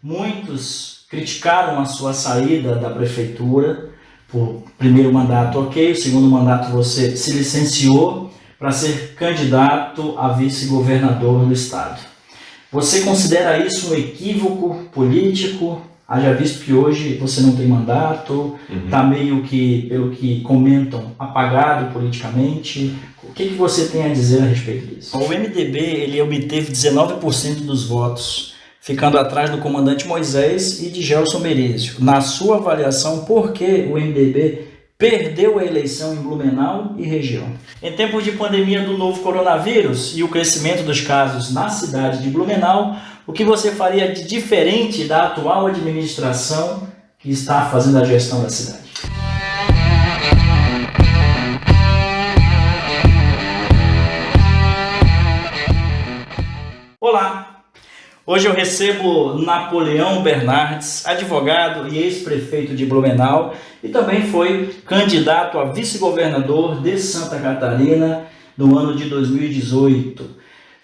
Muitos criticaram a sua saída da prefeitura por primeiro mandato, ok, o segundo mandato você se licenciou para ser candidato a vice-governador do estado. Você considera isso um equívoco político? Haja visto que hoje você não tem mandato, está meio que, pelo que comentam, apagado politicamente. O que você tem a dizer a respeito disso? O MDB ele obteve 19% dos votos, ficando atrás do comandante Moisés e de Gelson Merizio. Na sua avaliação, por que o MDB perdeu a eleição em Blumenau e região? Em tempos de pandemia do novo coronavírus e o crescimento dos casos na cidade de Blumenau, o que você faria de diferente da atual administração que está fazendo a gestão da cidade? Olá! Hoje eu recebo Napoleão Bernardes, advogado e ex-prefeito de Blumenau e também foi candidato a vice-governador de Santa Catarina no ano de 2018.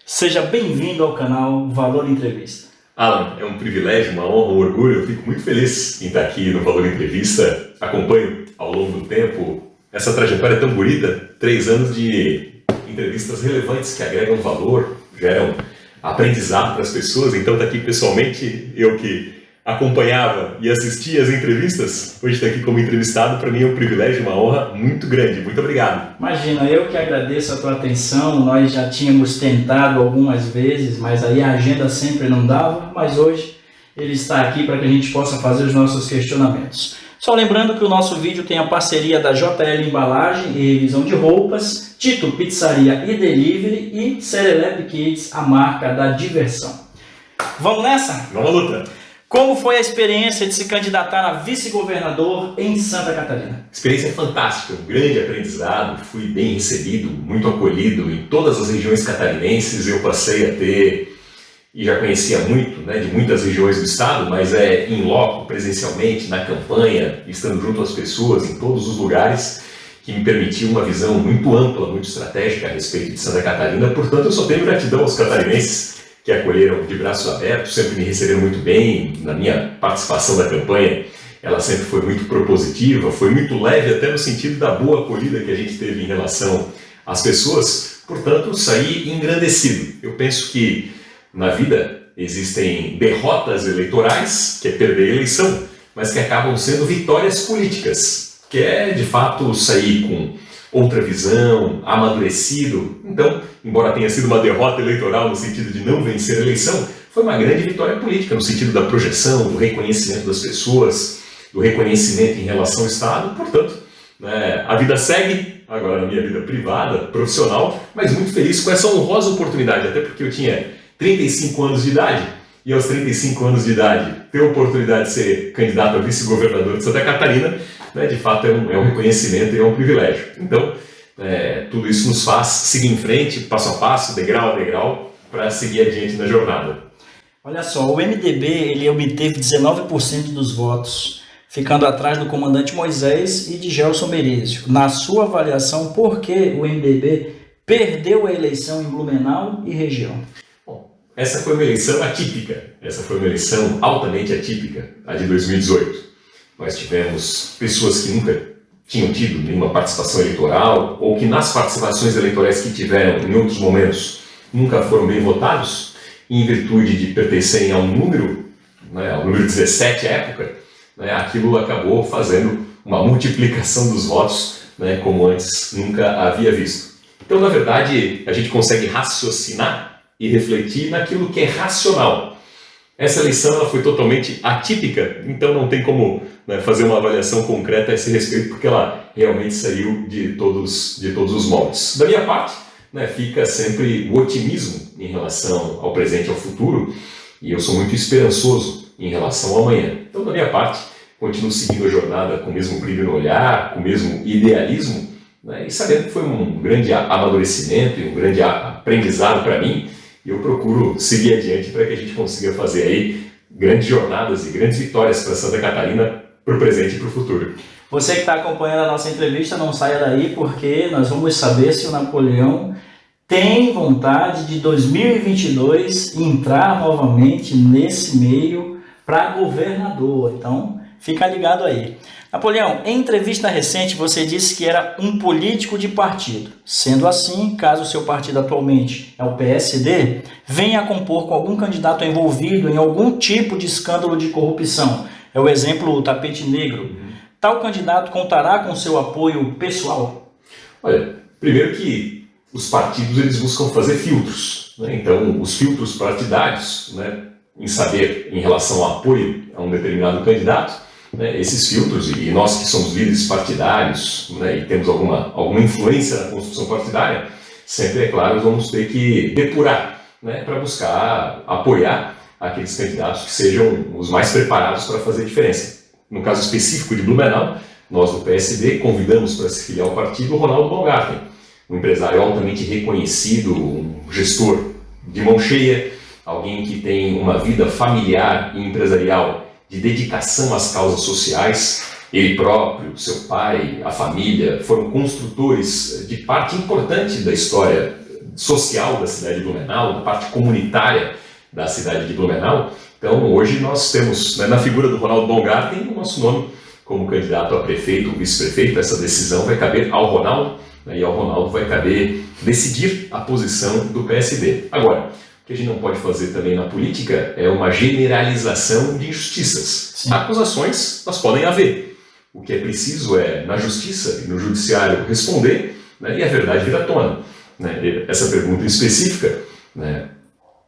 Seja bem-vindo ao canal Valor Entrevista. Alan, é um privilégio, uma honra, um orgulho. Eu fico muito feliz em estar aqui no Valor Entrevista. Acompanho ao longo do tempo essa trajetória tão bonita, 3 anos de entrevistas relevantes que agregam valor, geram aprendizado para as pessoas. Então, estar aqui pessoalmente, eu que acompanhava e assistia as entrevistas, hoje estar aqui como entrevistado, para mim é um privilégio, uma honra muito grande. Muito obrigado. Imagina, eu que agradeço a tua atenção. Nós já tínhamos tentado algumas vezes, mas aí a agenda sempre não dava, mas hoje ele está aqui para que a gente possa fazer os nossos questionamentos. Só lembrando que o nosso vídeo tem a parceria da JL Embalagem e Revisão de Roupas, Tito Pizzaria e Delivery e Serelepe Kids, a marca da diversão. Vamos nessa? Vamos à luta! Como foi a experiência de se candidatar a vice-governador em Santa Catarina? Experiência fantástica, um grande aprendizado, fui bem recebido, muito acolhido em todas as regiões catarinenses. Eu passei a ter, e já conhecia muito, de muitas regiões do estado, mas em loco, presencialmente, na campanha, estando junto às pessoas em todos os lugares, que me permitiu uma visão muito ampla, muito estratégica a respeito de Santa Catarina. Portanto, eu só tenho gratidão aos catarinenses que acolheram de braços abertos, sempre me receberam muito bem. Na minha participação da campanha, ela sempre foi muito propositiva, foi muito leve, até no sentido da boa acolhida que a gente teve em relação às pessoas. Portanto, saí engrandecido. Eu penso que na vida existem derrotas eleitorais, que é perder a eleição, mas que acabam sendo vitórias políticas, que é de fato sair com outra visão, amadurecido. Então, embora tenha sido uma derrota eleitoral no sentido de não vencer a eleição, foi uma grande vitória política no sentido da projeção, do reconhecimento das pessoas, do reconhecimento em relação ao Estado. Portanto, a vida segue, agora na minha vida privada, profissional, mas muito feliz com essa honrosa oportunidade, até porque eu tinha 35 anos de idade, e aos 35 anos de idade ter a oportunidade de ser candidato a vice-governador de Santa Catarina, de fato é um reconhecimento e é um privilégio. Então, tudo isso nos faz seguir em frente, passo a passo, degrau a degrau, para seguir adiante na jornada. Olha só, o MDB ele obteve 19% dos votos, ficando atrás do comandante Moisés e de Gelson Merizio. Na sua avaliação, por que o MDB perdeu a eleição em Blumenau e região? Bom, essa foi uma eleição atípica, essa foi uma eleição altamente atípica, a de 2018. Nós tivemos pessoas que nunca tinham tido nenhuma participação eleitoral, ou que nas participações eleitorais que tiveram em outros momentos nunca foram bem votados, em virtude de pertencerem a um número, ao número 17 à época, aquilo acabou fazendo uma multiplicação dos votos, como antes nunca havia visto. Então, na verdade, a gente consegue raciocinar e refletir naquilo que é racional. Essa eleição ela foi totalmente atípica, então não tem como fazer uma avaliação concreta a esse respeito, porque ela realmente saiu de todos os moldes. Da minha parte, fica sempre o otimismo em relação ao presente e ao futuro, e eu sou muito esperançoso em relação ao amanhã. Então, da minha parte, continuo seguindo a jornada com o mesmo brilho no olhar, com o mesmo idealismo, e sabendo que foi um grande amadurecimento e um grande aprendizado para mim, e eu procuro seguir adiante para que a gente consiga fazer aí grandes jornadas e grandes vitórias para Santa Catarina, para o presente e para o futuro. Você que está acompanhando a nossa entrevista, não saia daí, porque nós vamos saber se o Napoleão tem vontade de 2022 entrar novamente nesse meio para governador. Então, fica ligado aí. Napoleão, em entrevista recente você disse que era um político de partido. Sendo assim, caso o seu partido atualmente é o PSD, venha compor com algum candidato envolvido em algum tipo de escândalo de corrupção. É o exemplo do tapete negro. Tal candidato contará com seu apoio pessoal? Olha, primeiro que os partidos eles buscam fazer filtros, né? Então, os filtros partidários, né, em saber em relação ao apoio a um determinado candidato, né, esses filtros, e nós que somos líderes partidários, né, e temos alguma influência na construção partidária, sempre, é claro, vamos ter que depurar, né, para buscar apoiar aqueles candidatos que sejam os mais preparados para fazer diferença. No caso específico de Blumenau, nós do PSD convidamos para se filiar ao partido o Ronaldo Baumgarten, um empresário altamente reconhecido, um gestor de mão cheia, alguém que tem uma vida familiar e empresarial de dedicação às causas sociais. Ele próprio, seu pai, a família foram construtores de parte importante da história social da cidade de Blumenau, da parte comunitária da cidade de Blumenau. Então, hoje nós temos, né, na figura do Ronaldo Baumgarten, o nosso nome como candidato a prefeito ou vice-prefeito. Essa decisão vai caber ao Ronaldo, né, e ao Ronaldo vai caber decidir a posição do PSD. Agora, o que a gente não pode fazer também na política é uma generalização de injustiças. Sim. Acusações, elas podem haver. O que é preciso é, na justiça e no judiciário, responder, né, e a verdade vir à tona. Né? Essa pergunta específica, né,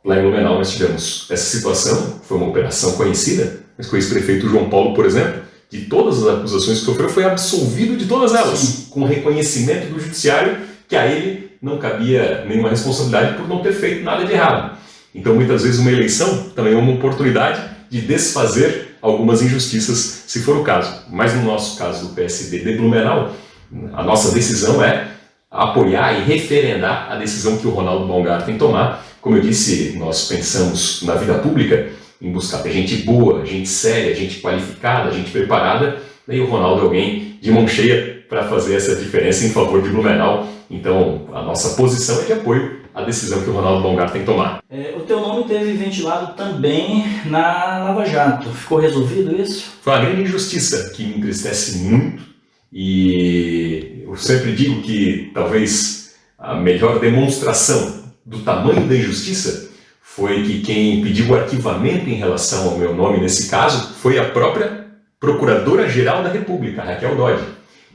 lá em Blumenau nós tivemos essa situação, foi uma operação conhecida, mas com o ex-prefeito João Paulo, por exemplo, de todas as acusações que sofreu, foi absolvido de todas elas, sim, com reconhecimento do judiciário que a ele não cabia nenhuma responsabilidade por não ter feito nada de errado. Então, muitas vezes, uma eleição também é uma oportunidade de desfazer algumas injustiças, se for o caso. Mas no nosso caso do PSD de Blumenau, a nossa decisão é apoiar e referendar a decisão que o Ronaldo Baumgarten tomar. Como eu disse, nós pensamos na vida pública em buscar ter gente boa, gente séria, gente qualificada, gente preparada, e o Ronaldo é alguém de mão cheia para fazer essa diferença em favor de Blumenau. Então, a nossa posição é de apoio à decisão que o Ronaldo Baumgarten tomar. O teu nome teve ventilado também na Lava Jato. Ficou resolvido isso? Foi uma grande injustiça que me entristece muito, e eu sempre digo que talvez a melhor demonstração do tamanho da injustiça foi que quem pediu o arquivamento em relação ao meu nome nesse caso foi a própria Procuradora-Geral da República, Raquel Dodge.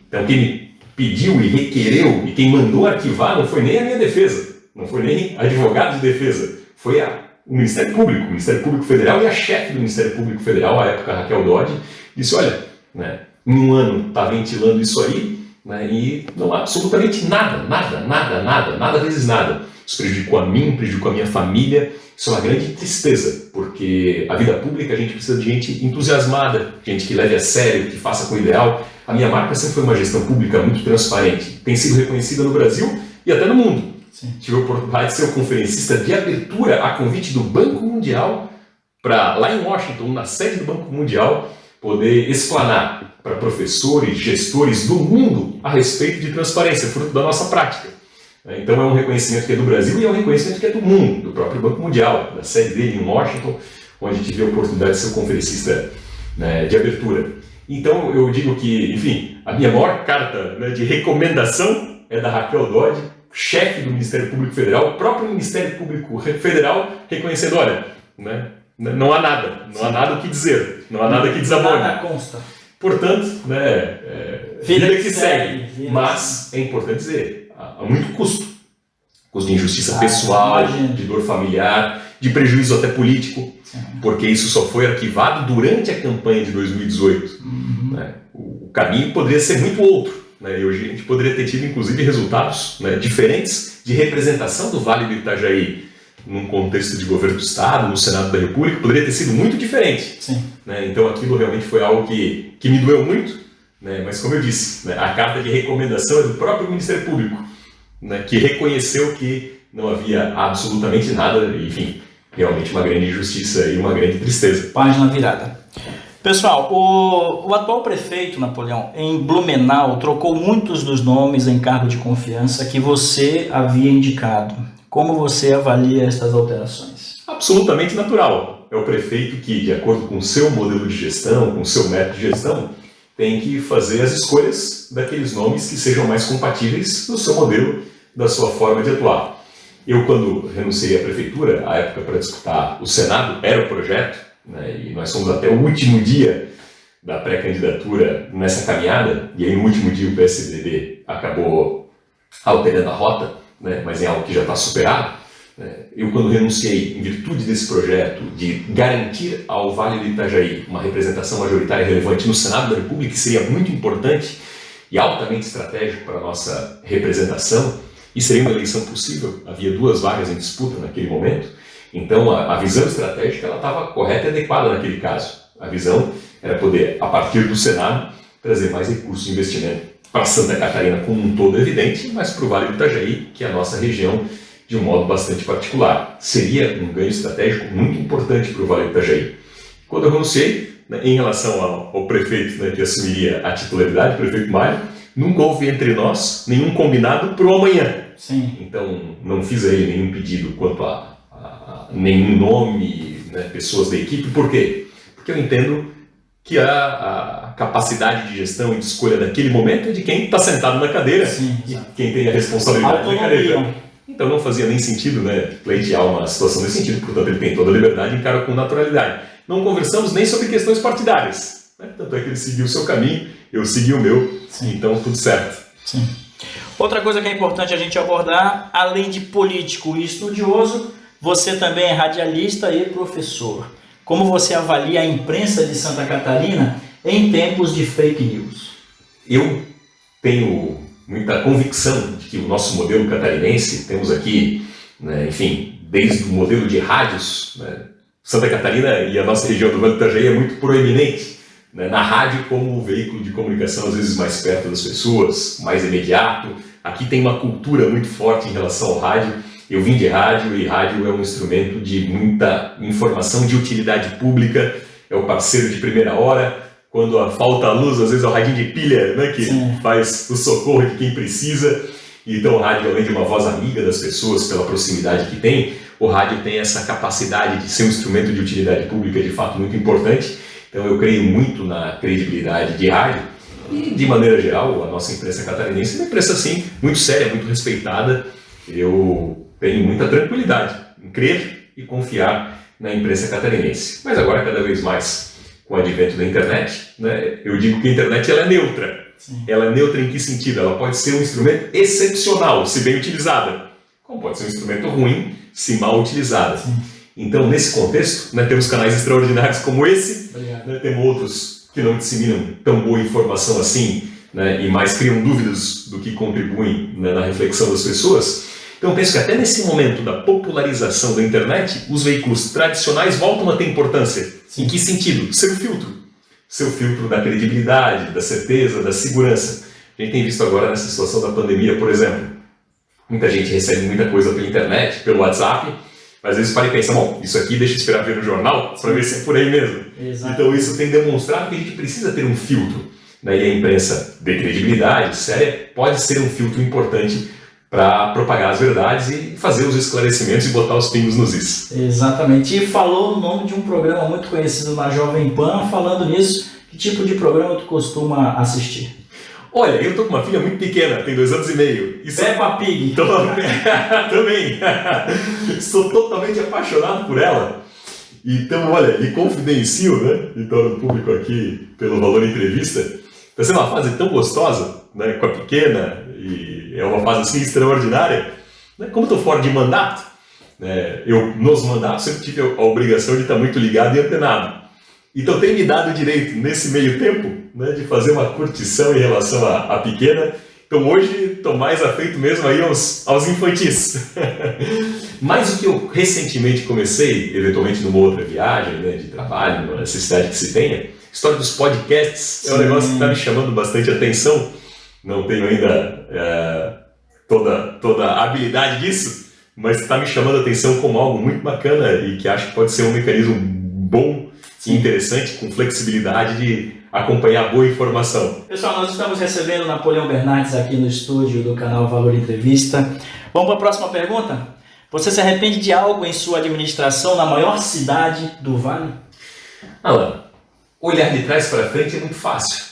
Então, quem me pediu e requereu e quem mandou arquivar não foi nem a minha defesa, não foi nem advogado de defesa, foi o Ministério Público Federal, e a chefe do Ministério Público Federal, à época, Raquel Dodge, disse: olha, né, em um ano está ventilando isso aí, né, e não há absolutamente nada vezes nada. Isso prejudicou a mim, prejudicou a minha família. Isso é uma grande tristeza, porque a vida pública a gente precisa de gente entusiasmada, gente que leve a sério, que faça com o ideal. A minha marca sempre foi uma gestão pública muito transparente, tem sido reconhecida no Brasil e até no mundo. Sim. Tive a oportunidade de ser o conferencista de abertura a convite do Banco Mundial para, lá em Washington, na sede do Banco Mundial, poder explanar para professores, gestores do mundo a respeito de transparência, fruto da nossa prática. Então é um reconhecimento que é do Brasil e é um reconhecimento que é do mundo, do próprio Banco Mundial, da sede dele em Washington, onde tive a oportunidade de ser o conferencista, né, de abertura. Então eu digo que, enfim, a minha maior carta, né, de recomendação é da Raquel Dodge, chefe do Ministério Público Federal, o próprio Ministério Público Federal reconhecendo: olha, né, não há nada o que dizer, não há nada que desabone. Nada consta. Portanto, né, vida que segue. Mas é importante dizer, há muito custo de injustiça pessoal, de dor familiar, de prejuízo até político, porque isso só foi arquivado durante a campanha de 2018. Né? O caminho poderia ser muito outro, né? E hoje a gente poderia ter tido, inclusive, resultados, né, diferentes de representação do Vale do Itajaí num contexto de governo do Estado, no Senado da República, poderia ter sido muito diferente. Né? Então aquilo realmente foi algo que me doeu muito, né? Mas, como eu disse, né, a carta de recomendação é do próprio Ministério Público, né, que reconheceu que não havia absolutamente nada, enfim, realmente uma grande injustiça e uma grande tristeza. Página virada. Pessoal, o atual prefeito, Napoleão, em Blumenau, trocou muitos dos nomes em cargo de confiança que você havia indicado. Como você avalia estas alterações? Absolutamente natural. é o prefeito que, de acordo com o seu modelo de gestão, com o seu método de gestão, tem que fazer as escolhas daqueles nomes que sejam mais compatíveis no seu modelo, da sua forma de atuar. Eu, quando renunciei à prefeitura, à época para disputar o Senado, era o projeto, né, e nós fomos até o último dia da pré-candidatura nessa caminhada, e aí no último dia o PSDB acabou alterando a rota, né, mas é algo que já está superado. Eu, quando renunciei, em virtude desse projeto de garantir ao Vale do Itajaí uma representação majoritária relevante no Senado da República, que seria muito importante e altamente estratégico para a nossa representação, e seria uma eleição possível, havia 2 vagas em disputa naquele momento, então a visão estratégica estava correta e adequada naquele caso. A visão era poder, a partir do Senado, trazer mais recursos de investimento para Santa Catarina como um todo evidente, mas para o Vale do Itajaí, que é a nossa região, de um modo bastante particular. Seria um ganho estratégico muito importante para o Vale do Itajaí. Quando eu renunciei, né, em relação ao prefeito, né, que assumiria a titularidade, o prefeito Mário, nunca houve entre nós nenhum combinado para o amanhã. Sim. Então, não fiz a ele nenhum pedido quanto a nenhum nome, né, pessoas da equipe. Por quê? Porque eu entendo que a capacidade de gestão e de escolha daquele momento é de quem está sentado na cadeira. Sim, e quem tem a responsabilidade da cadeira. Então não fazia nem sentido, né, pleitear uma situação nesse sentido, portanto ele tem toda a liberdade e encara com naturalidade. Não conversamos nem sobre questões partidárias, né? Tanto é que ele seguiu o seu caminho, eu segui o meu, sim. Então tudo certo. Sim. Outra coisa que é importante a gente abordar, além de político e estudioso, você também é radialista e professor. Como você avalia a imprensa de Santa Catarina em tempos de fake news? Eu tenho muita convicção de que o nosso modelo catarinense, temos aqui, né, enfim, desde o modelo de rádios, né, Santa Catarina e a nossa região do Vale do Itajaí é muito proeminente, né, na rádio como veículo de comunicação às vezes mais perto das pessoas, mais imediato. Aqui tem uma cultura muito forte em relação ao rádio. Eu vim de rádio e rádio é um instrumento de muita informação de utilidade pública, é o parceiro de primeira hora. Quando falta a luz, às vezes é o radinho de pilha, né, que faz o socorro de quem precisa. Então o rádio, além de uma voz amiga das pessoas, pela proximidade que tem, o rádio tem essa capacidade de ser um instrumento de utilidade pública de fato muito importante. Então eu creio muito na credibilidade de rádio e, de maneira geral, a nossa imprensa catarinense é uma imprensa, assim, muito séria, muito respeitada. Eu tenho muita tranquilidade em crer e confiar na imprensa catarinense. Mas agora, cada vez mais, com o advento da internet, né, eu digo que a internet ela é neutra. Sim. Ela é neutra em que sentido? Ela pode ser um instrumento excepcional, se bem utilizada, como pode ser um instrumento ruim, se mal utilizada. Sim. Então, nesse contexto, né, temos canais extraordinários como esse, né, temos outros que não disseminam tão boa informação assim, né, e mais criam dúvidas do que contribuem, né, na reflexão das pessoas. Então, penso que até nesse momento da popularização da internet, os veículos tradicionais voltam a ter importância. Sim. Em que sentido? Ser o filtro. Ser o filtro da credibilidade, da certeza, da segurança. A gente tem visto agora nessa situação da pandemia, por exemplo, muita gente recebe muita coisa pela internet, pelo WhatsApp, mas às vezes para e pensa, bom, isso aqui deixa eu esperar ver no jornal para ver se é por aí mesmo. Exato. Então isso tem demonstrado que a gente precisa ter um filtro. Daí a imprensa de credibilidade, séria, pode ser um filtro importante para propagar as verdades e fazer os esclarecimentos e botar os pingos nos is. Exatamente. E falou o nome de um programa muito conhecido na Jovem Pan, falando nisso, que tipo de programa tu costuma assistir? Olha, eu tô com uma filha muito pequena, tem 2 anos e meio. Peppa Pig. Também. Sou totalmente apaixonado por ela. Então, olha, e confidencio, né, em torno do público aqui, pelo Valor Entrevista, está sendo uma fase tão gostosa, né, com a pequena, e é uma fase assim extraordinária. Né, como estou fora de mandato, né, eu nos mandatos sempre tive a obrigação de estar muito ligado e antenado. Então tem me dado o direito, nesse meio tempo, né, de fazer uma curtição em relação à pequena. Então hoje estou mais afeito mesmo aí aos infantis. Mas o que eu recentemente comecei, eventualmente numa outra viagem, né, de trabalho, numa necessidade que se tenha, história dos podcasts. Sim. É um negócio que está me chamando bastante atenção. Não tenho ainda toda a habilidade disso, mas está me chamando a atenção como algo muito bacana e que acho que pode ser um mecanismo bom e interessante, com flexibilidade de acompanhar boa informação. Pessoal, nós estamos recebendo Napoleão Bernardes aqui no estúdio do canal Valor Entrevista. Vamos para a próxima pergunta? Você se arrepende de algo em sua administração na maior cidade do Vale? Alan, olhar de trás para frente é muito fácil.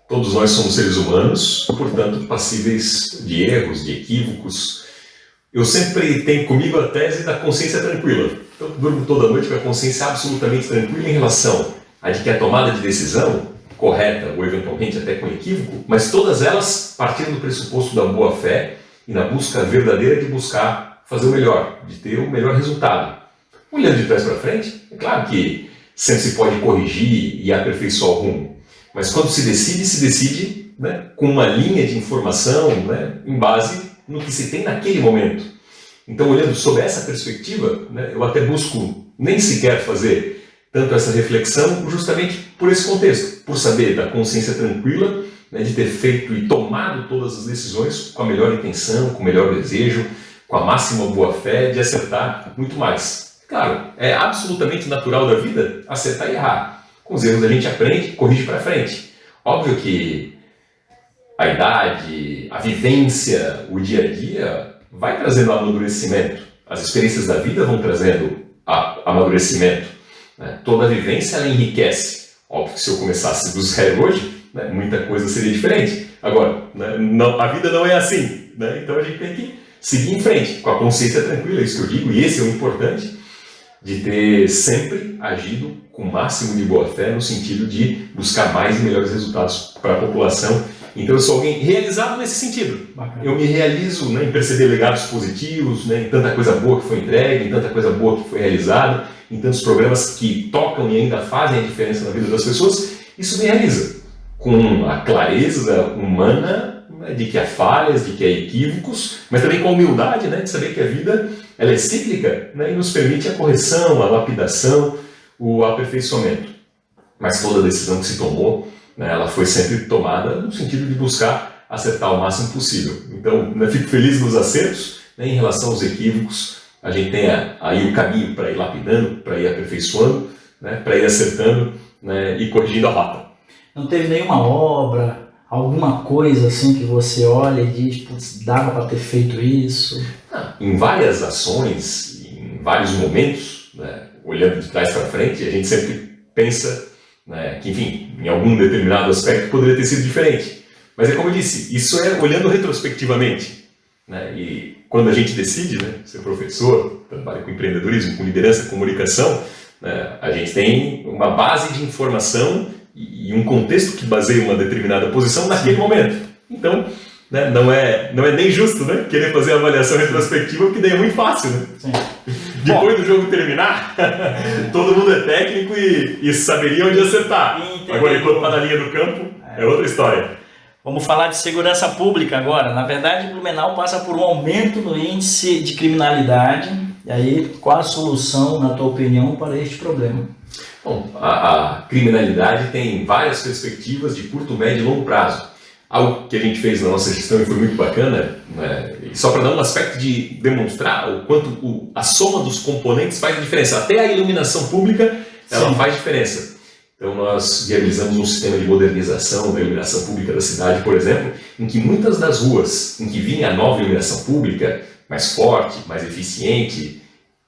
Todos nós somos seres humanos, portanto passíveis de erros, de equívocos. Eu sempre tenho comigo a tese da consciência tranquila. Então eu durmo toda noite com a consciência absolutamente tranquila em relação a de que a tomada de decisão correta ou eventualmente até com equívoco, mas todas elas partindo do pressuposto da boa-fé e na busca verdadeira de buscar fazer o melhor, de ter o melhor resultado. Olhando de trás para frente, é claro que sempre se pode corrigir e aperfeiçoar o rumo, mas quando se decide, né, com uma linha de informação, né, em base no que se tem naquele momento. Então, olhando sob essa perspectiva, né, eu até busco nem sequer fazer tanto essa reflexão justamente por esse contexto, por saber da consciência tranquila, né, de ter feito e tomado todas as decisões com a melhor intenção, com o melhor desejo, com a máxima boa-fé de acertar muito mais. Claro, é absolutamente natural da vida acertar e errar. Com os erros a gente aprende, corrige para frente. Óbvio que a idade, a vivência, o dia a dia vai trazendo amadurecimento. As experiências da vida vão trazendo amadurecimento. Toda a vivência ela enriquece. Óbvio que se eu começasse do zero hoje, né, muita coisa seria diferente. Agora, né, a vida não é assim. Né? Então a gente tem que seguir em frente, com a consciência tranquila, é isso que eu digo, e esse é o importante, de ter sempre agido com o máximo de boa-fé no sentido de buscar mais e melhores resultados para a população. Então eu sou alguém realizado nesse sentido. Bacana. Eu me realizo, né, em perceber legados positivos, né, em tanta coisa boa que foi entregue, em tanta coisa boa que foi realizada, em tantos programas que tocam e ainda fazem a diferença na vida das pessoas. Isso me realiza com a clareza humana, né, de que há falhas, de que há equívocos, mas também com a humildade, né, de saber que a vida ela é cíclica, né, e nos permite a correção, a lapidação, o aperfeiçoamento. Mas toda decisão que se tomou, né, ela foi sempre tomada no sentido de buscar acertar o máximo possível. Então, né, fico feliz nos acertos, né, em relação aos equívocos. A gente tem aí o caminho para ir lapidando, para ir aperfeiçoando, né, para ir acertando, né, e corrigindo a rota. Não teve nenhuma obra, alguma coisa assim que você olha e diz, putz, dava para ter feito isso? Em várias ações, em vários momentos, né, olhando de trás para frente, a gente sempre pensa, né, que, enfim, em algum determinado aspecto poderia ter sido diferente. Mas é como eu disse, isso é olhando retrospectivamente. Né, e quando a gente decide, né, ser professor, trabalha com empreendedorismo, com liderança, com comunicação, né, a gente tem uma base de informação e um contexto que baseia uma determinada posição naquele momento. Então, né, não é nem justo, né, querer fazer a avaliação retrospectiva, porque daí é muito fácil. Né? Sim. Depois do jogo terminar, todo mundo é técnico e saberia onde acertar. Agora, enquanto está na linha do campo, é outra história. Vamos falar de segurança pública agora. Na verdade, Blumenau passa por um aumento no índice de criminalidade. E aí, qual a solução, na tua opinião, para este problema? Bom, a criminalidade tem várias perspectivas de curto, médio e longo prazo. Algo que a gente fez na nossa gestão e foi muito bacana, né? Só para dar um aspecto de demonstrar o quanto a soma dos componentes faz diferença. Até a iluminação pública, ela faz diferença. Então nós viabilizamos um sistema de modernização da iluminação pública da cidade, por exemplo, em que muitas das ruas em que vinha a nova iluminação pública, mais forte, mais eficiente,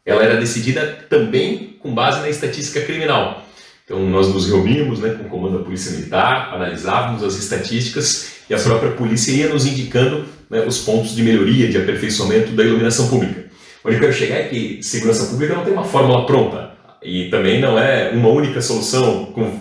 ela era decidida também com base na estatística criminal. Então nós nos reunimos, né, com o comando da Polícia Militar, analisávamos as estatísticas e a própria polícia ia nos indicando, né, os pontos de melhoria, de aperfeiçoamento da iluminação pública. Onde eu quero chegar é que segurança pública não tem uma fórmula pronta e também não é uma única solução com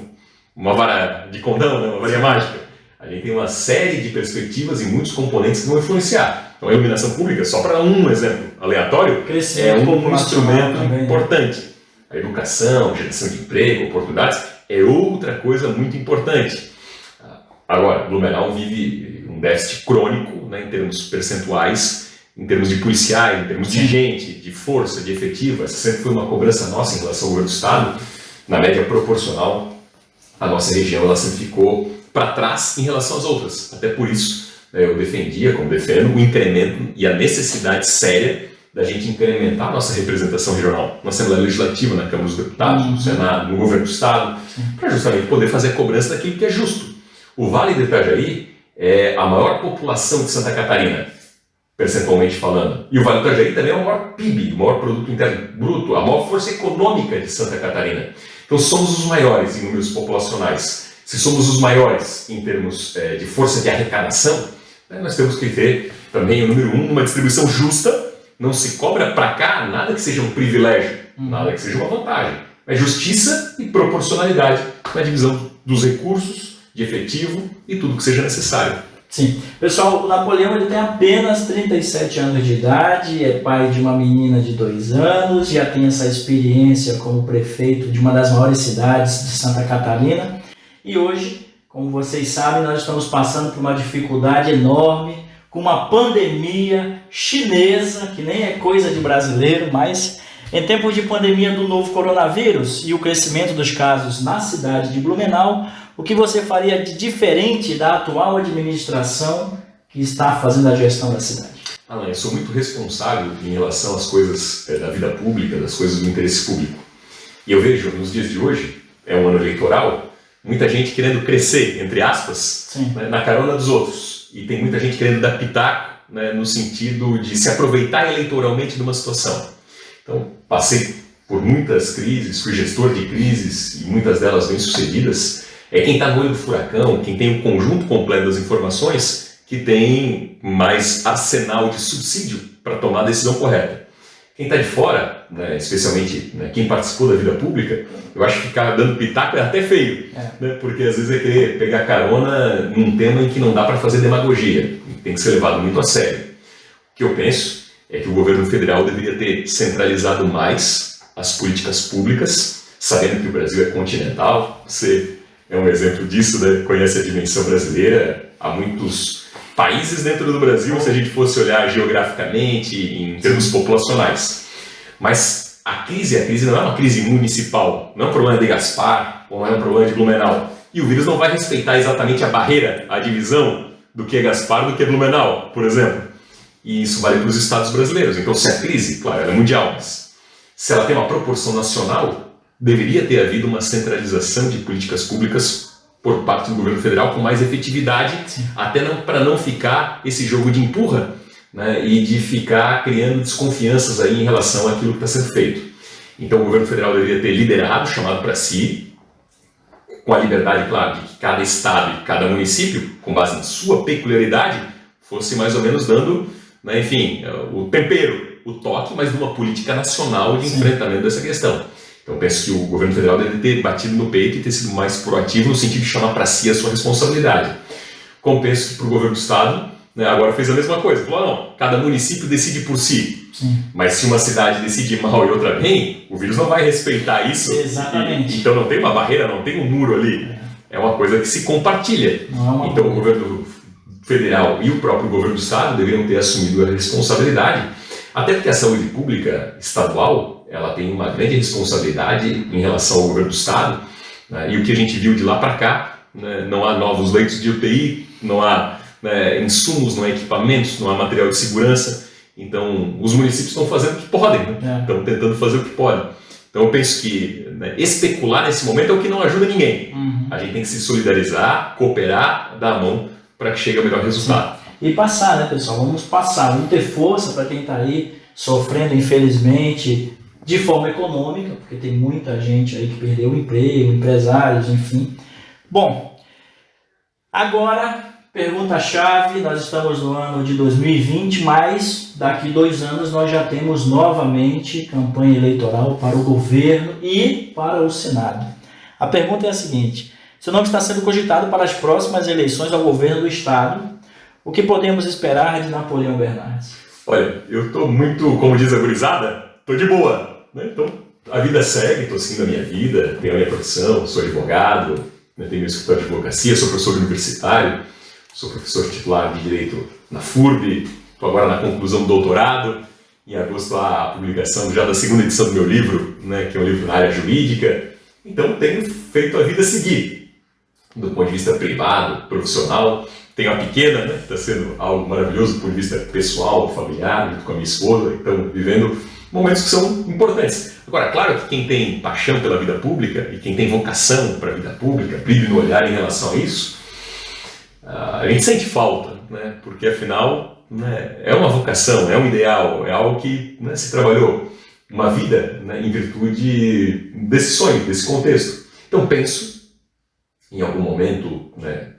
uma vara de condão, né, uma varinha mágica. A gente tem uma série de perspectivas e muitos componentes que vão influenciar. Então a iluminação pública, só para um exemplo aleatório, é um instrumento também, importante. A educação, geração de emprego, oportunidades, é outra coisa muito importante. Agora, Blumenau vive um déficit crônico, né, em termos percentuais, em termos de policiais, em termos de gente, de força, de efetivo. Essa sempre foi uma cobrança nossa em relação ao governo do Estado. Na média proporcional, a nossa região ela sempre ficou para trás em relação às outras. Até por isso, eu defendia, como defendo, o incremento e a necessidade séria da gente incrementar a nossa representação regional na Assembleia Legislativa, na Câmara dos Deputados, no Senado, no Governo do Estado, para justamente poder fazer a cobrança daquilo que é justo. O Vale do Itajaí é a maior população de Santa Catarina. percentualmente falando. E o Vale do Itajaí também é o maior PIB, o maior produto interno bruto, a maior força econômica de Santa Catarina. Então somos os maiores em números populacionais. Se somos os maiores em termos de força de arrecadação, nós temos que ter também o número 1, uma distribuição justa. Não se cobra para cá nada que seja um privilégio, nada que seja uma vantagem. É justiça e proporcionalidade na divisão dos recursos, de efetivo e tudo que seja necessário. Sim. Pessoal, o Napoleão ele tem apenas 37 anos de idade, é pai de uma menina de 2 anos, já tem essa experiência como prefeito de uma das maiores cidades de Santa Catarina. E hoje, como vocês sabem, nós estamos passando por uma dificuldade enorme, com uma pandemia chinesa, que nem é coisa de brasileiro, mas em tempos de pandemia do novo coronavírus e o crescimento dos casos na cidade de Blumenau, o que você faria de diferente da atual administração que está fazendo a gestão da cidade? Alan, eu sou muito responsável em relação às coisas da vida pública, das coisas do interesse público. E eu vejo, nos dias de hoje, é um ano eleitoral, muita gente querendo crescer, entre aspas, na carona dos outros. E tem muita gente querendo dar pitaco, no sentido de se aproveitar eleitoralmente de uma situação. Então, passei por muitas crises, fui gestor de crises, e muitas delas bem-sucedidas. É quem está no olho do furacão, quem tem o conjunto completo das informações, que tem mais arsenal de subsídio para tomar a decisão correta. Quem está de fora, especialmente quem participou da vida pública, eu acho que ficar dando pitaco é até feio, porque às vezes é querer pegar carona num tema em que não dá para fazer demagogia, tem que ser levado muito a sério. O que eu penso é que o governo federal deveria ter centralizado mais as políticas públicas, sabendo que o Brasil é continental, você é um exemplo disso, conhece a dimensão brasileira, há muitos países dentro do Brasil, se a gente fosse olhar geograficamente, em termos populacionais. Mas a crise não é uma crise municipal, não é um problema de Gaspar, ou não é um problema de Blumenau. E o vírus não vai respeitar exatamente a barreira, a divisão do que é Gaspar do que é Blumenau, por exemplo. E isso vale para os estados brasileiros. Então, se a crise, claro, ela é mundial, mas se ela tem uma proporção nacional, deveria ter havido uma centralização de políticas públicas por parte do governo federal com mais efetividade, até para não ficar esse jogo de empurra, e de ficar criando desconfianças aí em relação àquilo que está sendo feito. Então o governo federal deveria ter liderado, chamado para si, com a liberdade, claro, de que cada estado e cada município, com base na sua peculiaridade, fosse mais ou menos dando, o tempero, o toque, mas de uma política nacional de enfrentamento dessa questão. Então, penso que o governo federal deve ter batido no peito e ter sido mais proativo no sentido de chamar para si a sua responsabilidade. Como penso que para o governo do estado, agora fez a mesma coisa. Falou, não, cada município decide por si. Mas se uma cidade decide mal e outra bem, o vírus não vai respeitar isso. Exatamente. Então não tem uma barreira, não tem um muro ali. É uma coisa que se compartilha. Então o governo federal e o próprio governo do estado deveriam ter assumido a responsabilidade, até porque a saúde pública estadual ela tem uma grande responsabilidade em relação ao governo do estado, e o que a gente viu de lá para cá, não há novos leitos de UTI, não há insumos, não há equipamentos, não há material de segurança. Então os municípios estão fazendo o que podem, estão tentando fazer o que podem. Então eu penso que especular nesse momento é o que não ajuda ninguém. A gente tem que se solidarizar, cooperar, dar a mão para que chegue ao melhor resultado. E passar, pessoal? Vamos passar, vamos ter força para quem está aí sofrendo, infelizmente, de forma econômica, porque tem muita gente aí que perdeu o emprego, empresários, enfim. Bom, agora, pergunta-chave, nós estamos no ano de 2020, mas daqui 2 anos nós já temos novamente campanha eleitoral para o governo e para o Senado. A pergunta é a seguinte: seu nome está sendo cogitado para as próximas eleições ao governo do Estado. O que podemos esperar de Napoleão Bernardes? Olha, eu estou muito, como diz a gurizada, estou de boa. Então, a vida segue, estou seguindo a minha vida, tenho a minha profissão, sou advogado, tenho meu escritório de advocacia, sou professor universitário, sou professor titular de Direito na FURB, estou agora na conclusão do doutorado. Em agosto há a publicação já da 2ª edição do meu livro, que é um livro na área jurídica. Então, tenho feito a vida seguir, do ponto de vista privado, profissional. Tenho a pequena, está sendo algo maravilhoso do ponto de vista pessoal, familiar, junto com a minha esposa. Então, vivendo momentos que são importantes. Agora, claro que quem tem paixão pela vida pública e quem tem vocação para a vida pública, brilho no olhar em relação a isso, a gente sente falta, porque afinal né, é uma vocação, é um ideal, é algo que, né, se trabalhou uma vida, né, em virtude desse sonho, desse contexto. Então penso, em algum momento, né,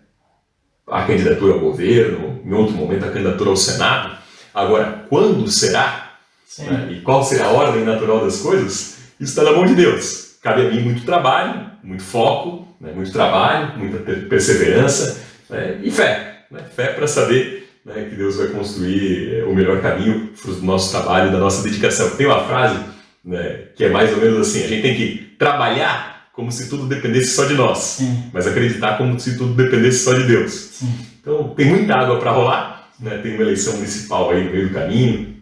a candidatura ao governo, em outro momento a candidatura ao Senado. Agora, quando será? Né, e qual será a ordem natural das coisas? Isso está na mão de Deus. Cabe a mim muito trabalho, muito foco, né, muito trabalho, muita perseverança, né, e fé. Né, fé para saber, né, que Deus vai construir o melhor caminho para o nosso trabalho, da nossa dedicação. Tem uma frase, né, que é mais ou menos assim: a gente tem que trabalhar como se tudo dependesse só de nós, sim, mas acreditar como se tudo dependesse só de Deus. Sim. Então tem muita água para rolar, né, tem uma eleição municipal aí no meio do caminho,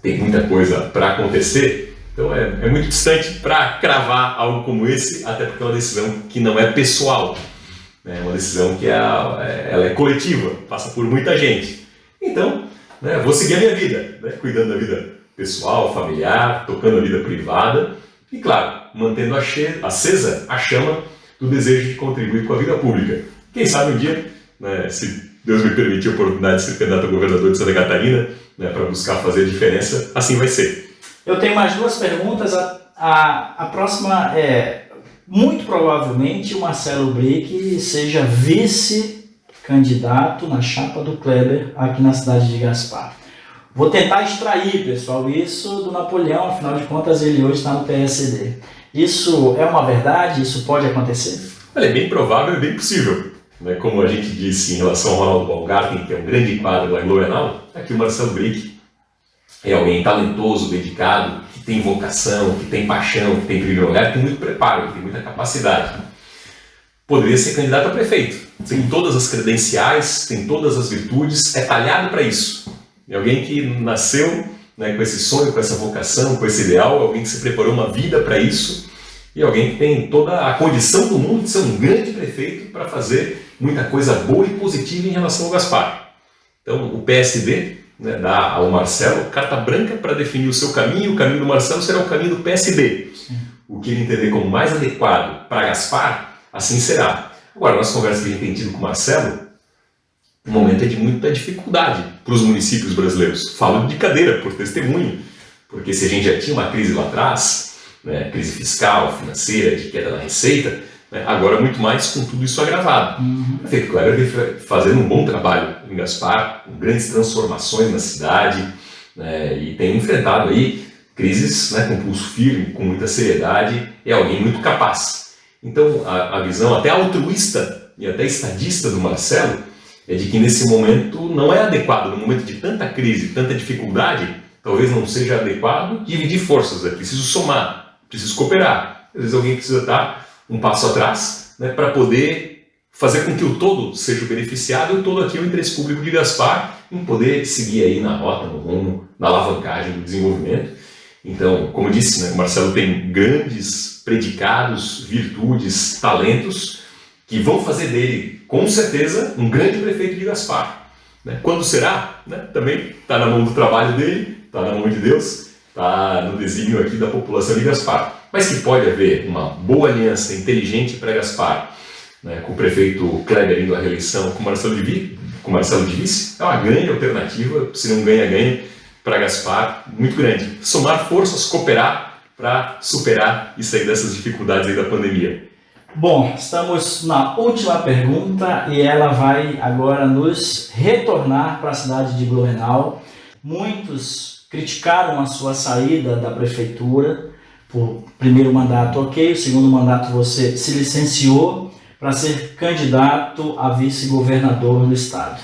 tem muita coisa para acontecer. Então é muito distante para cravar algo como esse, até porque é uma decisão que não é pessoal, né? É uma decisão que ela é coletiva, passa por muita gente. Então, né, vou seguir a minha vida, né, cuidando da vida pessoal, familiar, tocando a vida privada e, claro, mantendo acesa a chama do desejo de contribuir com a vida pública. Quem sabe um dia, né, se Deus me permitir a oportunidade de ser candidato a governador de Santa Catarina, né, para buscar fazer a diferença, assim vai ser. Eu tenho mais duas perguntas. A próxima é: muito provavelmente o Marcelo Brick seja vice-candidato na chapa do Kleber aqui na cidade de Gaspar. Vou tentar extrair, pessoal, isso do Napoleão, afinal de contas ele hoje está no PSD. Isso é uma verdade? Isso pode acontecer? Olha, é bem provável e bem possível. Né? Como a gente disse em relação ao Ronaldo Baumgarten, que é um grande quadro lá em Blumenau, aqui o Marcelo Brick é alguém talentoso, dedicado, que tem vocação, que tem paixão, que tem brilho no olhar, que tem muito preparo, que tem muita capacidade. Poderia ser candidato a prefeito. Tem todas as credenciais, tem todas as virtudes, é talhado para isso. É alguém que nasceu, né, com esse sonho, com essa vocação, com esse ideal, alguém que se preparou uma vida para isso e alguém que tem toda a condição do mundo de ser um grande prefeito para fazer muita coisa boa e positiva em relação ao Gaspar. Então, o PSD, né, dá ao Marcelo carta branca para definir o seu caminho. O caminho do Marcelo será o caminho do PSD. Sim. O que ele entender como mais adequado para Gaspar, assim será. Agora, nas conversas que a gente tem tido com o Marcelo, o momento é de muita dificuldade para os municípios brasileiros. Falo de cadeira, por testemunho, porque se a gente já tinha uma crise lá atrás, né, crise fiscal, financeira, de queda da receita, né, agora muito mais com tudo isso agravado. O prefeito Kleber vem fazendo um bom trabalho em Gaspar, com grandes transformações na cidade, né, e tem enfrentado aí crises, né, com pulso firme, com muita seriedade, é alguém muito capaz. Então a visão até altruísta e até estadista do Marcelo é de que nesse momento não é adequado, no momento de tanta crise, tanta dificuldade, talvez não seja adequado dividir forças, é preciso somar, preciso cooperar. Às vezes alguém precisa dar um passo atrás, né, para poder fazer com que o todo seja beneficiado e o todo aqui é o interesse público de Gaspar em poder seguir aí na rota, no rumo, na alavancagem do desenvolvimento. Então, como eu disse, né, o Marcelo tem grandes predicados, virtudes, talentos que vão fazer dele, com certeza, um grande prefeito de Gaspar. Né? Quando será? Né? Também está na mão do trabalho dele, está na mão de Deus, está no desígnio aqui da população de Gaspar. Mas que pode haver uma boa aliança inteligente para Gaspar, né, com o prefeito Kleber indo à reeleição, com o Marcelo de vice, é uma grande alternativa, seria um ganha-ganha para Gaspar, muito grande. Somar forças, cooperar para superar e sair dessas dificuldades aí da pandemia. Bom, estamos na última pergunta e ela vai agora nos retornar para a cidade de Blumenau. Muitos criticaram a sua saída da prefeitura por primeiro mandato, ok, o segundo mandato você se licenciou para ser candidato a vice-governador do estado.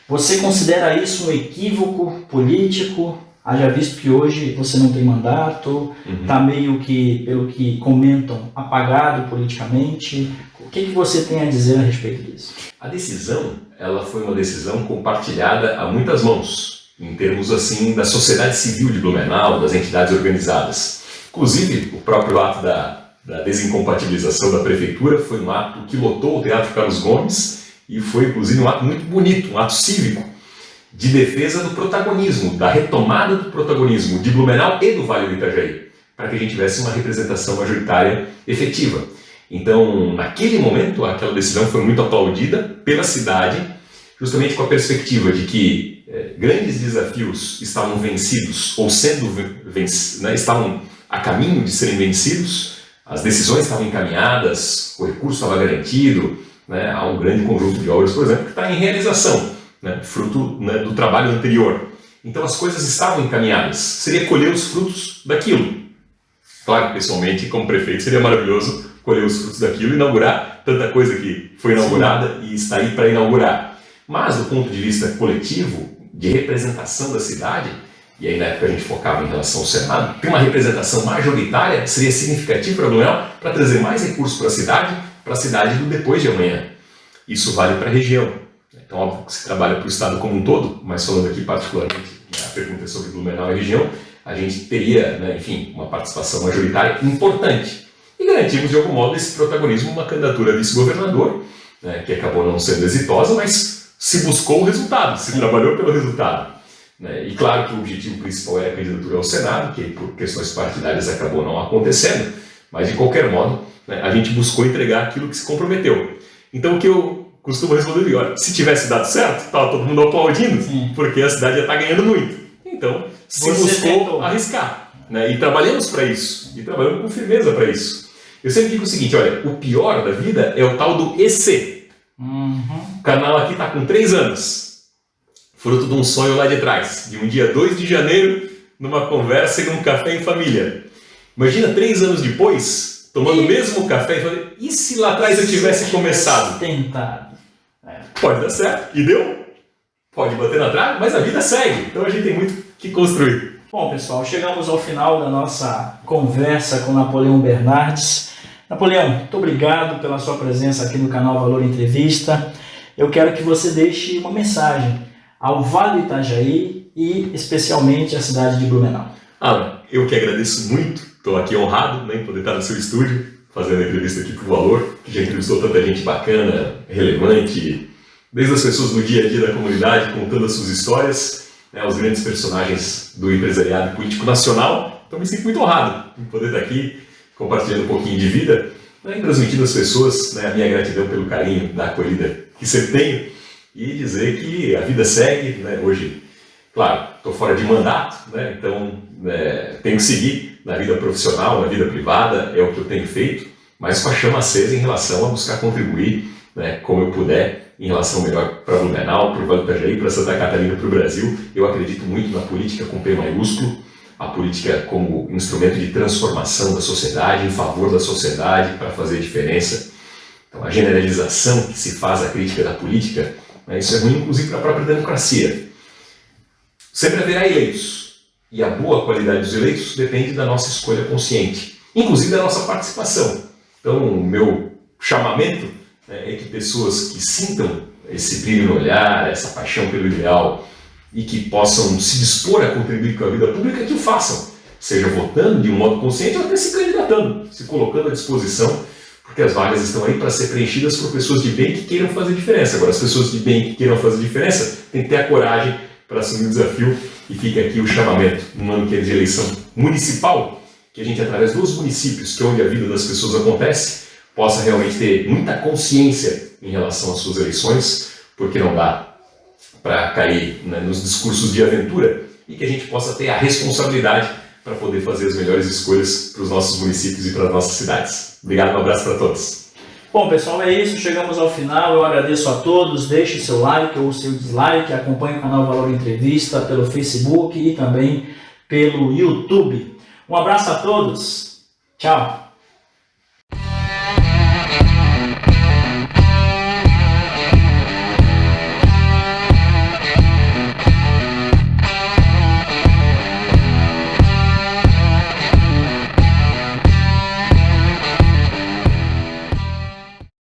Você considera isso um equívoco político? Haja visto que hoje você não tem mandato, está meio que, pelo que comentam, apagado politicamente. O que você tem a dizer a respeito disso? A decisão, ela foi uma decisão compartilhada a muitas mãos, em termos assim da sociedade civil de Blumenau, das entidades organizadas. Inclusive, o próprio ato da desincompatibilização da prefeitura foi um ato que lotou o Teatro Carlos Gomes e foi, inclusive, um ato muito bonito, um ato cívico, de defesa do protagonismo, da retomada do protagonismo de Blumenau e do Vale do Itajaí, para que a gente tivesse uma representação majoritária efetiva. Então, naquele momento, aquela decisão foi muito aplaudida pela cidade, justamente com a perspectiva de que grandes desafios estavam vencidos ou sendo vencidos, né, estavam a caminho de serem vencidos, as decisões estavam encaminhadas, o recurso estava garantido, né, há um grande conjunto de obras, por exemplo, que está em realização, né, fruto, né, do trabalho anterior. Então as coisas estavam encaminhadas, seria colher os frutos daquilo. Claro, pessoalmente, como prefeito, seria maravilhoso colher os frutos daquilo e inaugurar tanta coisa que foi inaugurada e está aí para inaugurar. Mas, do ponto de vista coletivo, de representação da cidade, e aí na época a gente focava em relação ao Senado, ter uma representação majoritária seria significativo para Blumenau para trazer mais recursos para a cidade do depois de amanhã. Isso vale para a região. Então, óbvio que se trabalha para o Estado como um todo, mas falando aqui particularmente, a pergunta é sobre Blumenau e região, a gente teria, né, enfim, uma participação majoritária importante. E garantimos, de algum modo, esse protagonismo, uma candidatura a vice-governador, né, que acabou não sendo exitosa, mas se buscou o resultado, se trabalhou pelo resultado. Né? E claro que o objetivo principal era a candidatura ao Senado, que por questões partidárias acabou não acontecendo, mas de qualquer modo, né, a gente buscou entregar aquilo que se comprometeu. Então o que eu costumo responder melhor, se tivesse dado certo, estava todo mundo aplaudindo, porque a cidade já está ganhando muito. Então se buscou arriscar. Né? E trabalhamos para isso, e trabalhamos com firmeza para isso. Eu sempre digo o seguinte, olha, o pior da vida é o tal do EC. O canal aqui está com 3 anos, fruto de um sonho lá de trás, de um dia 2 de janeiro, numa conversa e num café em família. Imagina 3 anos depois, tomando o mesmo café e falando, e se lá atrás eu tivesse começado? Tentado. Pode dar certo, e deu. Pode bater na trave, mas a vida segue, então a gente tem muito que construir. Bom, pessoal, chegamos ao final da nossa conversa com Napoleão Bernardes. Napoleão, muito obrigado pela sua presença aqui no canal Valor Entrevista. Eu quero que você deixe uma mensagem ao Vale do Itajaí e especialmente à cidade de Blumenau. Eu que agradeço muito, estou aqui honrado, né, em poder estar no seu estúdio, fazendo a entrevista aqui para o Valor, que já entrevistou tanta gente bacana, relevante, desde as pessoas no dia a dia da comunidade, contando as suas histórias, né, os grandes personagens do empresariado e político nacional. Então me sinto muito honrado em poder estar aqui, compartilhando um pouquinho de vida, né, e transmitindo às pessoas, né, a minha gratidão pelo carinho da acolhida que sempre tenho, e dizer que a vida segue, né, hoje, claro, estou fora de mandato, né, então tenho que seguir na vida profissional, na vida privada, é o que eu tenho feito, mas com a chama acesa em relação a buscar contribuir, né, como eu puder, em relação melhor para Blumenau, para o Vale do Itajaí, para Santa Catarina, para o Brasil. Eu acredito muito na política com P maiúsculo, a política como instrumento de transformação da sociedade, em favor da sociedade, para fazer diferença. Então, a generalização que se faz à crítica da política, né, isso é ruim, inclusive, para a própria democracia. Sempre haverá eleitos, e a boa qualidade dos eleitos depende da nossa escolha consciente, inclusive da nossa participação. Então, o meu chamamento, né, é que pessoas que sintam esse brilho no olhar, essa paixão pelo ideal, e que possam se dispor a contribuir com a vida pública, que o façam, seja votando de um modo consciente ou até se candidatando, se colocando à disposição, porque as vagas estão aí para ser preenchidas por pessoas de bem que queiram fazer diferença. Agora, as pessoas de bem que queiram fazer diferença têm que ter a coragem para assumir o desafio, e fica aqui o chamamento, num ano que é de eleição municipal, que a gente, através dos municípios, que é onde a vida das pessoas acontece, possa realmente ter muita consciência em relação às suas eleições, porque não dá para cair, né, nos discursos de aventura, e que a gente possa ter a responsabilidade para poder fazer as melhores escolhas para os nossos municípios e para as nossas cidades. Obrigado, um abraço para todos. Bom, pessoal, é isso. Chegamos ao final. Eu agradeço a todos. Deixe seu like ou seu dislike. Acompanhe o canal Valor Entrevista pelo Facebook e também pelo YouTube. Um abraço a todos. Tchau.